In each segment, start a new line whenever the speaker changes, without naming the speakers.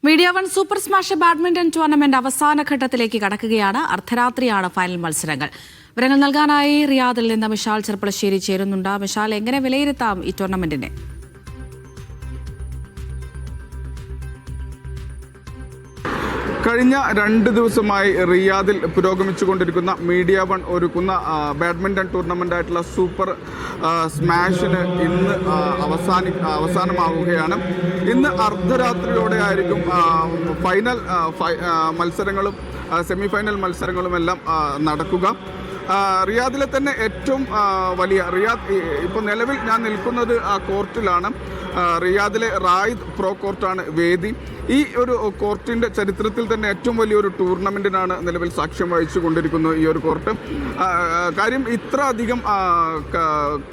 Media one super smash badminton tournament അവസാന ഘട്ടത്തിലേക്ക് കടക്കുകയാണ്. അർദ്ധരാത്രിയാണ് ഫൈനൽ മത്സരങ്ങൾ. വിവരങ്ങൾ നൽകാനായി റിയാദിൽ നിന്ന് മിഷാൽ ചെർപ്പളശ്ശേരി ചേരുന്നുണ്ട്. മിഷാൽ, എങ്ങനെ വിലയിരുത്താം ഈ ടൂർണമെന്റിനെ?
കഴിഞ്ഞ 2 ദിവസമായി റിയാദിൽ പുരോഗമിച്ചുകൊണ്ടിരിക്കുന്ന മീഡിയ വൺ ഒരുക്കുന്ന ബാഡ്മിൻ്റൺ ടൂർണമെൻ്റായിട്ടുള്ള സൂപ്പർ സ്മാഷിന് ഇന്ന് അവസാനമാവുകയാണ്. ഇന്ന് അർദ്ധരാത്രിയോടെ ആയിരിക്കും ഫൈനൽ മത്സരങ്ങളും സെമി ഫൈനൽ മത്സരങ്ങളുമെല്ലാം നടക്കുക. റിയാദിലെ തന്നെ ഏറ്റവും വലിയ ഇപ്പോൾ നിലവിൽ ഞാൻ നിൽക്കുന്നത് ആ കോർട്ടിലാണ്. റിയാദിലെ റായിദ് പ്രോ കോർട്ടാണ് വേദി. ഈ ഒരു കോർട്ടിൻ്റെ ചരിത്രത്തിൽ തന്നെ ഏറ്റവും വലിയൊരു ടൂർണമെൻറ്റിനാണ് നിലവിൽ സാക്ഷ്യം വഹിച്ചു കൊണ്ടിരിക്കുന്നത് ഈ ഒരു കോർട്ട്. കാര്യം ഇത്ര അധികം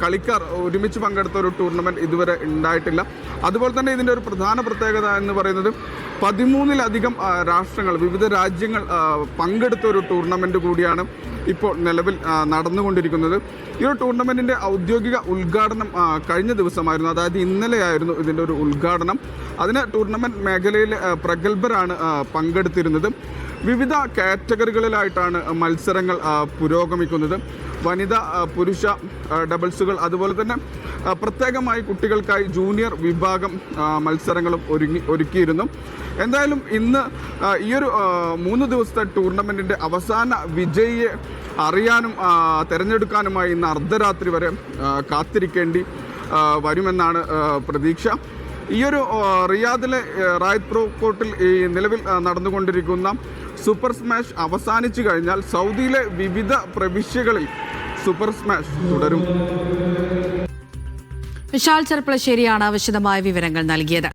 കളിക്കാർ ഒരുമിച്ച് പങ്കെടുത്ത ഒരു ടൂർണമെൻറ്റ് ഇതുവരെ ഉണ്ടായിട്ടില്ല. അതുപോലെ തന്നെ ഇതിൻ്റെ ഒരു പ്രധാന പ്രത്യേകത എന്ന് പറയുന്നത് 13-ലധികം രാഷ്ട്രങ്ങൾ, വിവിധ രാജ്യങ്ങൾ പങ്കെടുത്ത ഒരു ടൂർണമെൻറ്റ് കൂടിയാണ് ഇപ്പോൾ നിലവിൽ നടന്നുകൊണ്ടിരിക്കുന്നത്. ഈ ഒരു ടൂർണമെൻറ്റിൻ്റെ ഔദ്യോഗിക ഉദ്ഘാടനം കഴിഞ്ഞ ദിവസമായിരുന്നു, അതായത് ഇന്നലെയായിരുന്നു ഇതിൻ്റെ ഒരു ഉദ്ഘാടനം. അതിന് ടൂർണമെൻറ്റ് മേഖലയിൽ പ്രഗത്ഭരാണ് പങ്കെടുത്തിരുന്നത്. വിവിധ കാറ്റഗറികളിലായിട്ടാണ് മത്സരങ്ങൾ പുരോഗമിക്കുന്നത്. വനിത, പുരുഷ ഡബിൾസുകൾ, അതുപോലെ തന്നെ പ്രത്യേകമായി കുട്ടികൾക്കായി ജൂനിയർ വിഭാഗം മത്സരങ്ങളും ഒരുക്കിയിരുന്നു. എന്തായാലും ഇന്ന് ഈ ഒരു 3 ദിവസത്തെ ടൂർണമെൻറ്റിൻ്റെ അവസാന വിജയിയെ അറിയാനും തിരഞ്ഞെടുക്കാനുമായി ഇന്ന് അർദ്ധരാത്രി വരെ കാത്തിരിക്കേണ്ടി വരുമെന്നാണ് പ്രതീക്ഷ. ഈ ഒരു റിയാദിലെ റായിദ് പ്രോ കോർട്ടിൽ ഈ നിലവിൽ നടന്നുകൊണ്ടിരിക്കുന്ന സൂപ്പർ സ്മാഷ് അവസാനിച്ചു കഴിഞ്ഞാൽ സൗദിയിലെ വിവിധ പ്രവിശ്യകളിൽ സൂപ്പർ സ്മാഷ് തുടരും.
മിഷാൽ ചെർപ്പളശ്ശേരിയാണ് വിശദമായ വിവരങ്ങൾ നൽകിയത്.